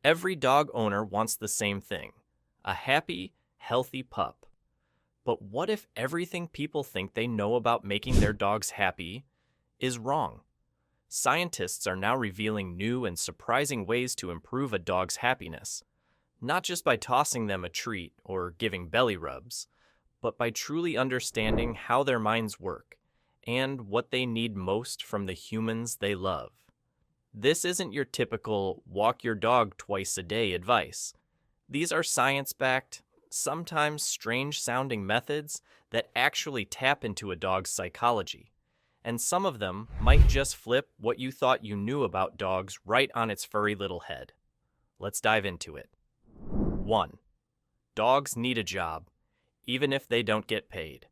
Every dog owner wants the same thing: a happy, healthy pup. But what if everything people think they know about making their dogs happy is wrong? Scientists are now revealing new and surprising ways to improve a dog's happiness, not just by tossing them a treat or giving belly rubs, but by truly understanding how their minds work and what they need most from the humans they love. This isn't your typical walk your dog twice a day advice. These are science-backed, sometimes strange-sounding methods that actually tap into a dog's psychology. And some of them might just flip what you thought you knew about dogs right on its furry little head. Let's dive into it. 1. Dogs need a job, even if they don't get paid.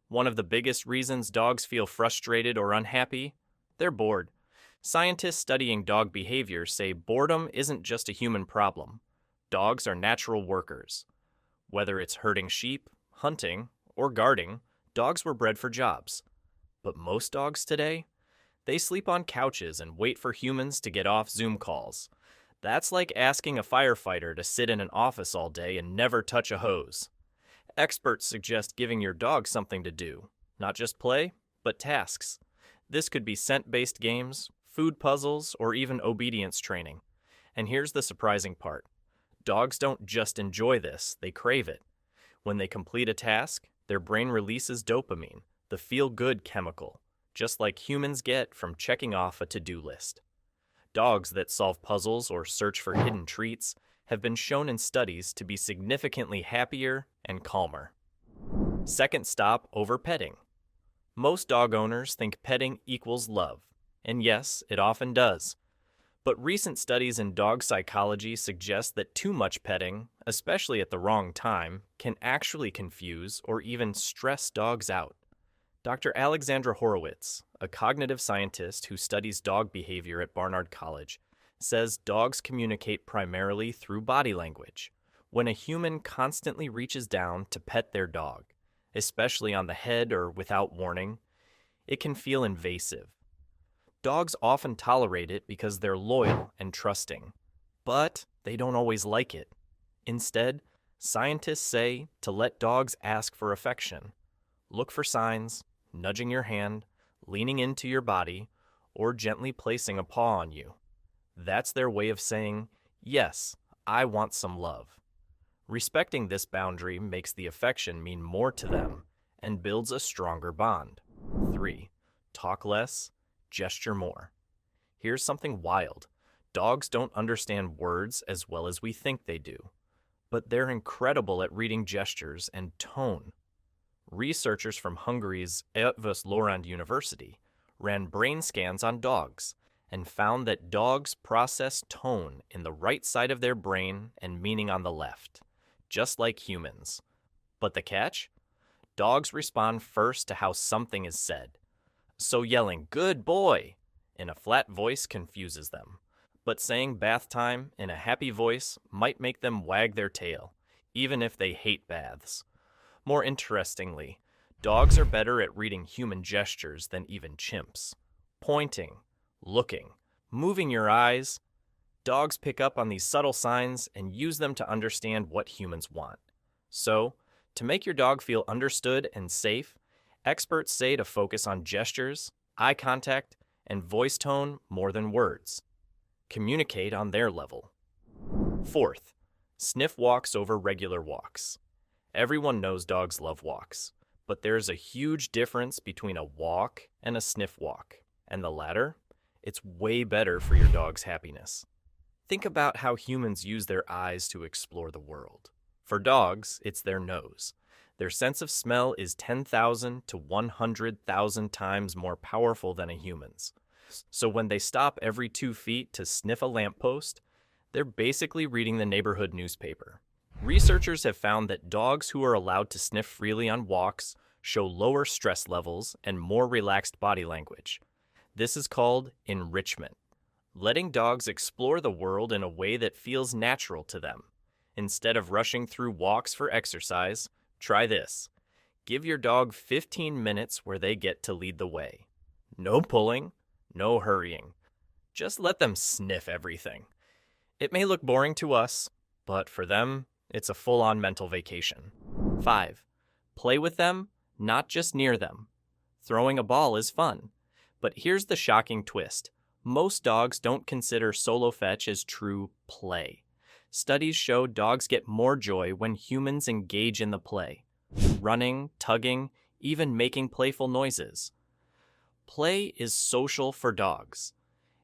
One of the biggest reasons dogs feel frustrated or unhappy? They're bored. Scientists studying dog behavior say boredom isn't just a human problem. Dogs are natural workers. Whether it's herding sheep, hunting, or guarding, dogs were bred for jobs. But most dogs today? They sleep on couches and wait for humans to get off Zoom calls. That's like asking a firefighter to sit in an office all day and never touch a hose. Experts suggest giving your dog something to do, not just play, but tasks. This could be scent-based games, food puzzles, or even obedience training. And here's the surprising part. Dogs don't just enjoy this, they crave it. When they complete a task, their brain releases dopamine, the feel-good chemical, just like humans get from checking off a to-do list. Dogs that solve puzzles or search for hidden treats have been shown in studies to be significantly happier and calmer. Second stop over petting. Most dog owners think petting equals love, and yes, it often does. But recent studies in dog psychology suggest that too much petting, especially at the wrong time, can actually confuse or even stress dogs out. Dr. Alexandra Horowitz, a cognitive scientist who studies dog behavior at Barnard College, says dogs communicate primarily through body language. When a human constantly reaches down to pet their dog, especially on the head or without warning, it can feel invasive. Dogs often tolerate it because they're loyal and trusting, but they don't always like it. Instead, scientists say to let dogs ask for affection. Look for signs, nudging your hand, leaning into your body, or gently placing a paw on you. That's their way of saying, yes, I want some love. Respecting this boundary makes the affection mean more to them and builds a stronger bond. 3. Talk less, gesture more. Here's something wild. Dogs don't understand words as well as we think they do, but they're incredible at reading gestures and tone. Researchers from Hungary's Eötvös Loránd University ran brain scans on dogs and found that dogs process tone in the right side of their brain and meaning on the left, just like humans. But the catch? Dogs respond first to how something is said. So yelling, "Good boy," in a flat voice confuses them. But saying bath time in a happy voice might make them wag their tail, even if they hate baths. More interestingly, dogs are better at reading human gestures than even chimps. Pointing, looking, moving your eyes. Dogs pick up on these subtle signs and use them to understand what humans want. So, to make your dog feel understood and safe, experts say to focus on gestures, eye contact, and voice tone more than words. Communicate on their level. 4th, sniff walks over regular walks. Everyone knows dogs love walks, but there's a huge difference between a walk and a sniff walk, and the latter, it's way better for your dog's happiness. Think about how humans use their eyes to explore the world. For dogs, it's their nose. Their sense of smell is 10,000 to 100,000 times more powerful than a human's. So when they stop every 2 feet to sniff a lamppost, they're basically reading the neighborhood newspaper. Researchers have found that dogs who are allowed to sniff freely on walks show lower stress levels and more relaxed body language. This is called enrichment, letting dogs explore the world in a way that feels natural to them. Instead of rushing through walks for exercise, try this. Give your dog 15 minutes where they get to lead the way. No pulling, no hurrying. Just let them sniff everything. It may look boring to us, but for them, it's a full-on mental vacation. 5. Play with them, not just near them. Throwing a ball is fun, but here's the shocking twist. Most dogs don't consider solo fetch as true play. Studies show dogs get more joy when humans engage in the play. Running, tugging, even making playful noises. Play is social for dogs.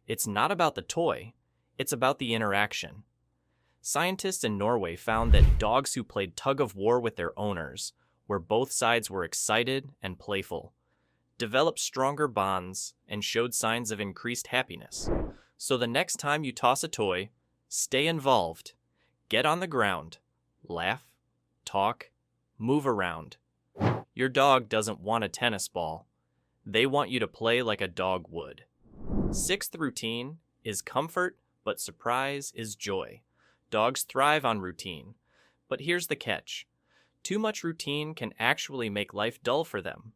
It's not about the toy, it's about the interaction. Scientists in Norway found that dogs who played tug-of-war with their owners, where both sides were excited and playful, developed stronger bonds and showed signs of increased happiness. So the next time you toss a toy, stay involved. Get on the ground. Laugh, talk, move around. Your dog doesn't want a tennis ball. They want you to play like a dog would. 6th routine is comfort, but surprise is joy. Dogs thrive on routine. But here's the catch. Too much routine can actually make life dull for them.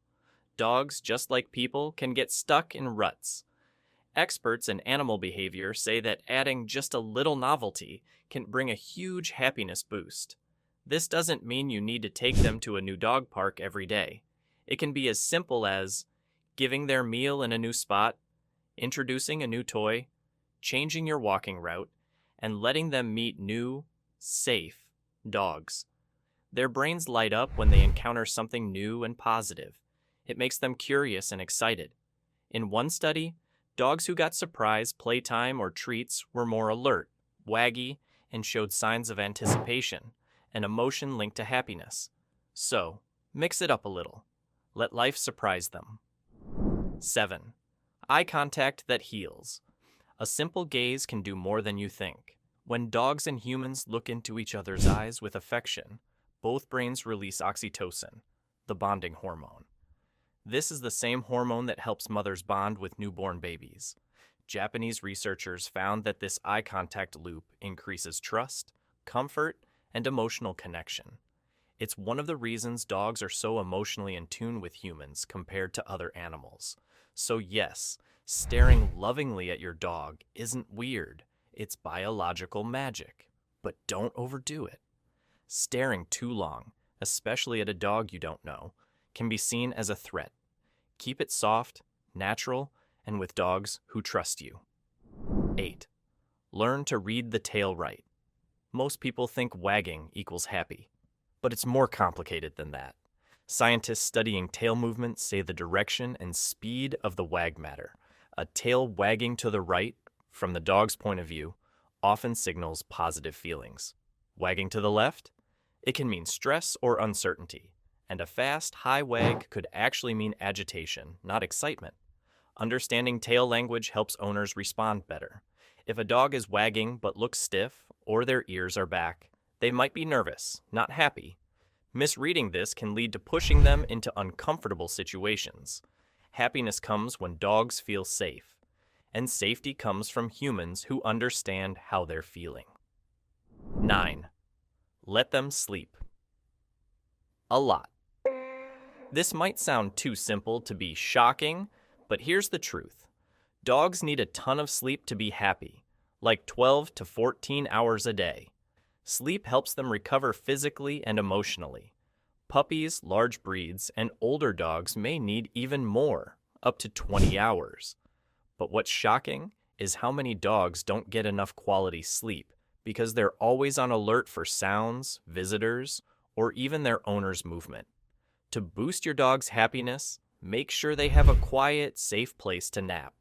Dogs, just like people, can get stuck in ruts. Experts in animal behavior say that adding just a little novelty can bring a huge happiness boost. This doesn't mean you need to take them to a new dog park every day. It can be as simple as giving their meal in a new spot, introducing a new toy, changing your walking route, and letting them meet new, safe dogs. Their brains light up when they encounter something new and positive. It makes them curious and excited. In one study, dogs who got surprise, playtime, or treats were more alert, waggy, and showed signs of anticipation, an emotion linked to happiness. So, mix it up a little. Let life surprise them. 7. Eye contact that heals. A simple gaze can do more than you think. When dogs and humans look into each other's eyes with affection, both brains release oxytocin, the bonding hormone. This is the same hormone that helps mothers bond with newborn babies. Japanese researchers found that this eye contact loop increases trust, comfort, and emotional connection. It's one of the reasons dogs are so emotionally in tune with humans compared to other animals. So yes, staring lovingly at your dog isn't weird. It's biological magic. But don't overdo it. Staring too long, especially at a dog you don't know, can be seen as a threat. Keep it soft, natural, and with dogs who trust you. 8. Learn to read the tail right. Most people think wagging equals happy, but it's more complicated than that. Scientists studying tail movements say the direction and speed of the wag matter. A tail wagging to the right, from the dog's point of view, often signals positive feelings. Wagging to the left? It can mean stress or uncertainty, and a fast, high wag could actually mean agitation, not excitement. Understanding tail language helps owners respond better. If a dog is wagging but looks stiff, or their ears are back, they might be nervous, not happy. Misreading this can lead to pushing them into uncomfortable situations. Happiness comes when dogs feel safe, and safety comes from humans who understand how they're feeling. 9. Let them sleep. A lot. This might sound too simple to be shocking, but here's the truth. Dogs need a ton of sleep to be happy, like 12 to 14 hours a day. Sleep helps them recover physically and emotionally. Puppies, large breeds, and older dogs may need even more, up to 20 hours. But what's shocking is how many dogs don't get enough quality sleep because they're always on alert for sounds, visitors, or even their owner's movement. To boost your dog's happiness, make sure they have a quiet, safe place to nap.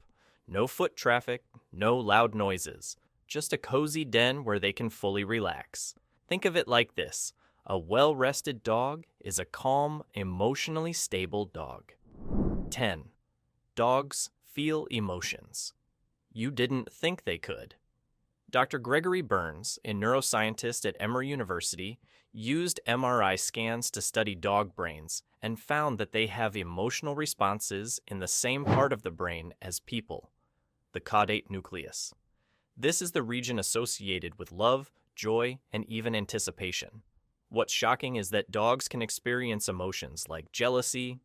No foot traffic, no loud noises, just a cozy den where they can fully relax. Think of it like this. A well-rested dog is a calm, emotionally stable dog. 10. Dogs feel emotions. You didn't think they could. Dr. Gregory Burns, a neuroscientist at Emory University, used MRI scans to study dog brains and found that they have emotional responses in the same part of the brain as people, the caudate nucleus. This is the region associated with love, joy, and even anticipation. What's shocking is that dogs can experience emotions like jealousy,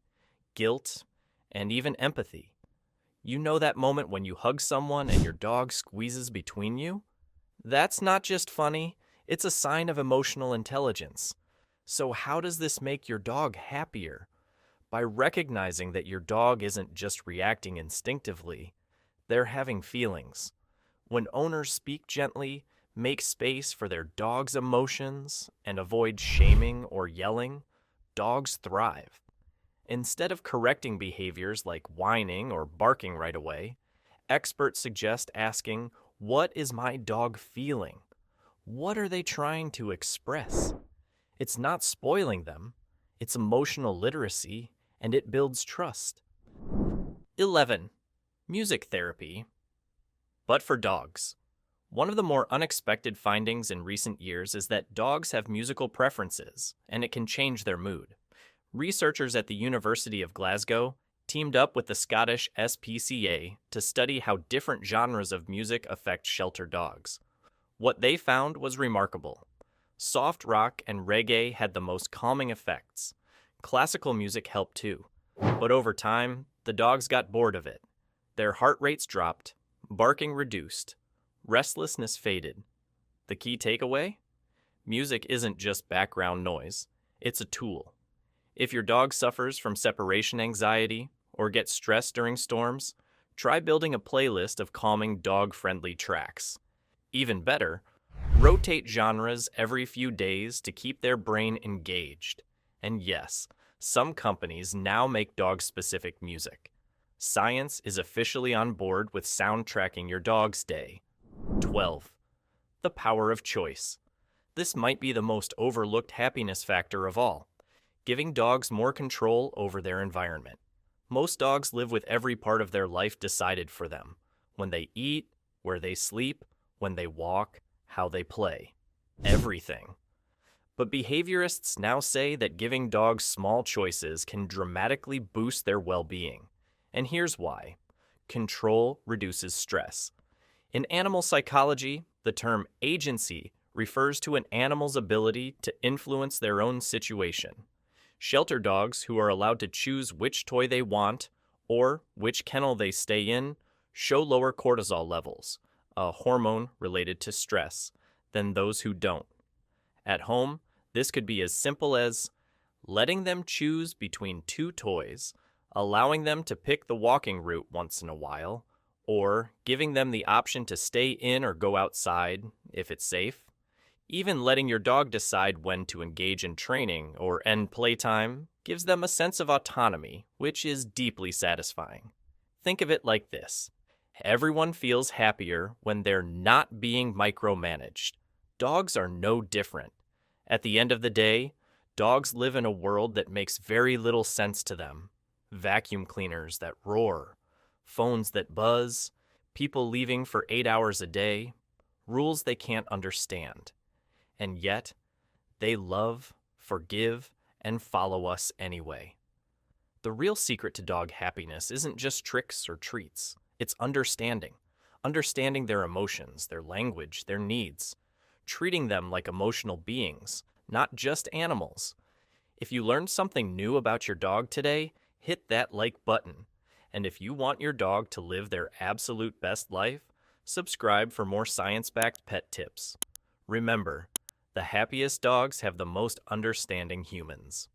guilt, and even empathy. You know that moment when you hug someone and your dog squeezes between you? That's not just funny, it's a sign of emotional intelligence. So, how does this make your dog happier? By recognizing that your dog isn't just reacting instinctively, they're having feelings. When owners speak gently, make space for their dog's emotions, and avoid shaming or yelling, dogs thrive. Instead of correcting behaviors like whining or barking right away, experts suggest asking, "What is my dog feeling? What are they trying to express?" It's not spoiling them, it's emotional literacy, and it builds trust. 11. Music therapy, but for dogs. One of the more unexpected findings in recent years is that dogs have musical preferences, and it can change their mood. Researchers at the University of Glasgow teamed up with the Scottish SPCA to study how different genres of music affect shelter dogs. What they found was remarkable. Soft rock and reggae had the most calming effects. Classical music helped too. But over time, the dogs got bored of it. Their heart rates dropped, barking reduced, restlessness faded. The key takeaway? Music isn't just background noise, it's a tool. If your dog suffers from separation anxiety or gets stressed during storms, try building a playlist of calming dog-friendly tracks. Even better, rotate genres every few days to keep their brain engaged. And yes, some companies now make dog-specific music. Science is officially on board with soundtracking your dog's day. 12. The power of choice. This might be the most overlooked happiness factor of all, giving dogs more control over their environment. Most dogs live with every part of their life decided for them: when they eat, where they sleep, when they walk, how they play. Everything. But behaviorists now say that giving dogs small choices can dramatically boost their well-being. And here's why. Control reduces stress. In animal psychology, the term agency refers to an animal's ability to influence their own situation. Shelter dogs who are allowed to choose which toy they want or which kennel they stay in show lower cortisol levels, a hormone related to stress, than those who don't. At home, this could be as simple as letting them choose between two toys, allowing them to pick the walking route once in a while, or giving them the option to stay in or go outside if it's safe. Even letting your dog decide when to engage in training or end playtime gives them a sense of autonomy, which is deeply satisfying. Think of it like this. Everyone feels happier when they're not being micromanaged. Dogs are no different. At the end of the day, dogs live in a world that makes very little sense to them. Vacuum cleaners that roar, phones that buzz, people leaving for 8 hours a day, rules they can't understand. And yet, they love, forgive, and follow us anyway. The real secret to dog happiness isn't just tricks or treats. It's understanding. Understanding their emotions, their language, their needs. Treating them like emotional beings, not just animals. If you learned something new about your dog today, hit that like button. And if you want your dog to live their absolute best life, subscribe for more science-backed pet tips. Remember, the happiest dogs have the most understanding humans.